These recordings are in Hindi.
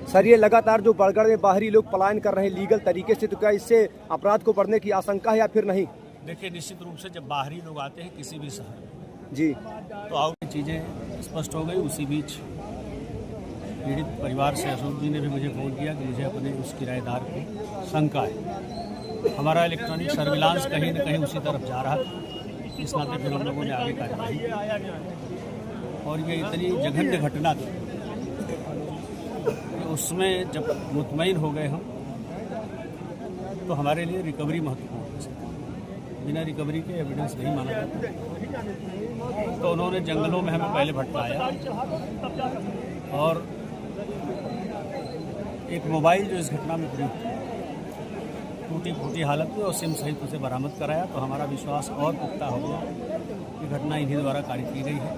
सर, ये लगातार जो बरगढ़ में बाहरी लोग पलायन कर रहे हैं लीगल तरीके से, तो क्या इससे अपराध को बढ़ने की आशंका है या फिर नहीं? देखिए, निश्चित रूप से जब बाहरी लोग आते हैं किसी भी शहर में जी, तो आउट चीज़ें स्पष्ट हो गई। उसी बीच पीड़ित परिवार से अशोक जी ने भी मुझे फ़ोन किया कि मुझे अपने उस किराएदार को शंका है। हमारा इलेक्ट्रॉनिक सर्विलांस कहीं न कहीं उसी तरफ जा रहा था, इस नाते फिर हम लोगों ने आगे कार्रवाई की। और ये इतनी जघन्य घटना थी कि उसमें जब मुतमईन हो गए हम, तो हमारे लिए रिकवरी महत्वपूर्ण है। बिना रिकवरी के एविडेंस नहीं माना जाता। तो उन्होंने जंगलों में हमें पहले भटकाया और एक मोबाइल जो इस घटना में प्रयुक्त टूटी फूटी हालत में और सिम सहित उसे बरामद कराया। तो हमारा विश्वास और पुख्ता हो गया कि घटना इन्हीं द्वारा कारित की गई है।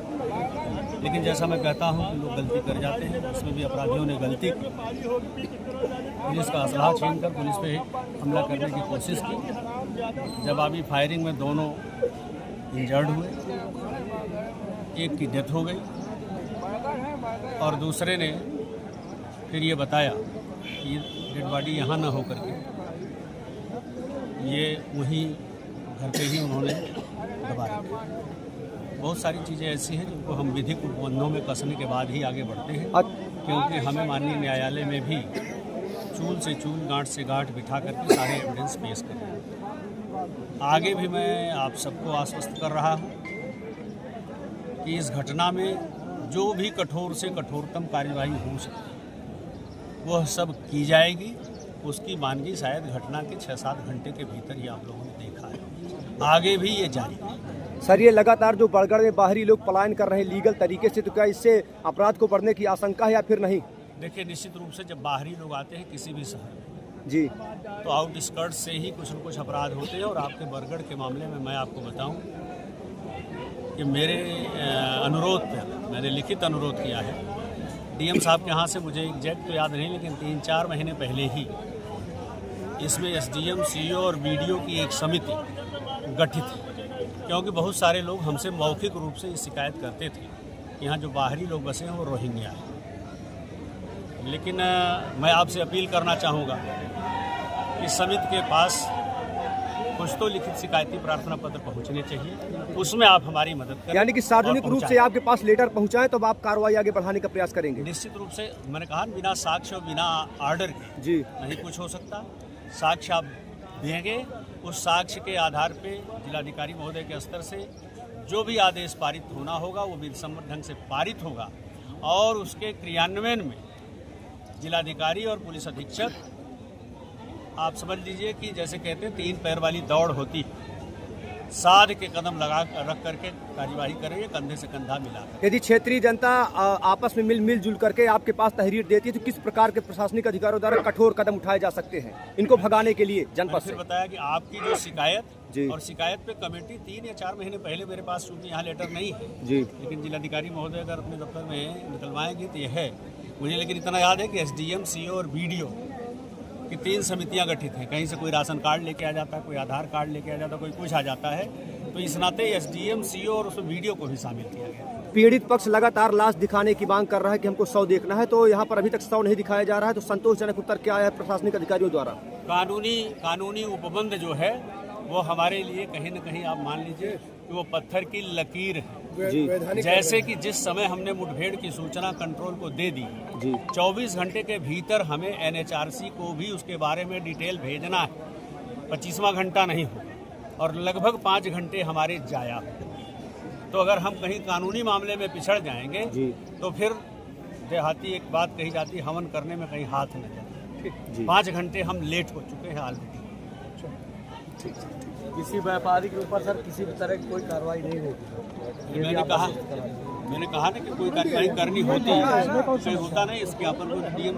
लेकिन जैसा मैं कहता हूं कि लोग गलती कर जाते हैं, उसमें भी अपराधियों ने गलती की। पुलिस का असलाह छीनकर पुलिस पे हमला करने की कोशिश की। जवाबी फायरिंग में दोनों इंजर्ड हुए, एक की डेथ हो गई और दूसरे ने फिर ये बताया कि डेड बॉडी यहाँ ना हो करके ये वहीं घर पे ही उन्होंने दबा दिया। बहुत सारी चीज़ें ऐसी हैं जिनको हम विधिक उपबंधों में कसने के बाद ही आगे बढ़ते हैं, क्योंकि हमें माननीय न्यायालय में भी चूल से चूल गांठ से गांठ बिठा करके सारे एविडेंस पेश करना है। आगे भी मैं आप सबको आश्वस्त कर रहा हूँ कि इस घटना में जो भी कठोर से कठोरतम कार्यवाही हो सके वह सब की जाएगी। उसकी मानगी शायद घटना के 6-7 घंटे के भीतर ही आप लोगों ने देखा है, आगे भी ये जारी है। सर, ये लगातार जो बरगढ़ में बाहरी लोग पलायन कर रहे हैं लीगल तरीके से, तो क्या इससे अपराध को बढ़ने की आशंका है या फिर नहीं? देखिए, निश्चित रूप से जब बाहरी लोग आते हैं किसी भी शहर में जी, तो आउटस्कर्ट्स से ही कुछ न कुछ अपराध होते हैं। और आपके बरगढ़ के मामले में मैं आपको बताऊं कि मेरे अनुरोध पर मैंने लिखित अनुरोध किया है डीएम साहब के यहाँ से। मुझे एग्जैक्ट तो याद नहीं, लेकिन 3-4 महीने पहले ही इसमें एसडीएम, सीईओ और बीडीओ की एक समिति गठित है, क्योंकि बहुत सारे लोग हमसे मौखिक रूप से शिकायत करते थे कि यहाँ जो बाहरी लोग बसे हैं वो रोहिंग्या हैं। लेकिन मैं आपसे अपील करना चाहूँगा कि समिति के पास कुछ तो लिखित शिकायती प्रार्थना पत्र पहुँचने चाहिए, उसमें आप हमारी मदद करें। यानी कि सार्वजनिक रूप से आपके पास लेटर पहुंचाएं तो आप कार्रवाई आगे बढ़ाने का प्रयास करेंगे? निश्चित रूप से। मैंने कहा बिना साक्ष्य और बिना ऑर्डर के जी नहीं कुछ हो सकता। साक्ष्य आप देंगे, उस साक्ष्य के आधार पे जिलाधिकारी महोदय के स्तर से जो भी आदेश पारित होना होगा वो विधिसम्मत ढंग से पारित होगा और उसके क्रियान्वयन में जिलाधिकारी और पुलिस अधीक्षक, आप समझ लीजिए कि जैसे कहते हैं 3 पैर वाली दौड़ होती है, साध के कदम लगा रख करके कार्यवाही करेंगे, कंधे से कंधा मिला। यदि क्षेत्रीय जनता आपस में मिलजुल करके आपके पास तहरीर देती है, तो किस प्रकार के प्रशासनिक अधिकारियों द्वारा कठोर कदम उठाए जा सकते हैं इनको भगाने के लिए जनपद से? बताया कि आपकी जो शिकायत और शिकायत पे कमेटी 3 या 4 महीने पहले मेरे पास, चूंकि यहाँ लेटर नहीं है जी, लेकिन जिलाधिकारी महोदय अगर अपने दफ्तर में निकलवाएंगे तो यह है मुझे। लेकिन इतना याद है कि एसडीएम, सीईओ और बीडीओ की 3 समितियां गठित हैं। कहीं से कोई राशन कार्ड लेके आ जाता है, कोई आधार कार्ड लेके आ जाता है, कोई कुछ आ जाता है, तो इस नाते एसडीएम, सीईओ और उसमें वीडियो को भी शामिल किया गया। पीड़ित पक्ष लगातार लाश दिखाने की मांग कर रहा है कि हमको शव देखना है, तो यहाँ पर अभी तक शव नहीं दिखाया जा रहा है, तो संतोषजनक उत्तर क्या आया है प्रशासनिक अधिकारियों द्वारा? कानूनी उपबंध जो है वो हमारे लिए कहीं न कहीं आप मान लीजिए कि वो पत्थर की लकीर है। जैसे कि जिस समय हमने मुठभेड़ की सूचना कंट्रोल को दे दी, 24 घंटे के भीतर हमें एनएचआरसी को भी उसके बारे में डिटेल भेजना है। 25वां घंटा नहीं हो और लगभग 5 घंटे हमारे जाया हो। तो अगर हम कहीं कानूनी मामले में पिछड़ जाएंगे तो फिर देहाती एक बात कही जाती है, हवन करने में कहीं हाथ न जाए। 5 घंटे हम लेट हो चुके हैं ऑलरेडी। किसी व्यापारी के ऊपर सर किसी भी तरह की कोई कार्रवाई नहीं होगी? मैंने कहा ना कि कोई कार्रवाई करनी होती है, कोई होता नहीं। इसके अपन को डीएम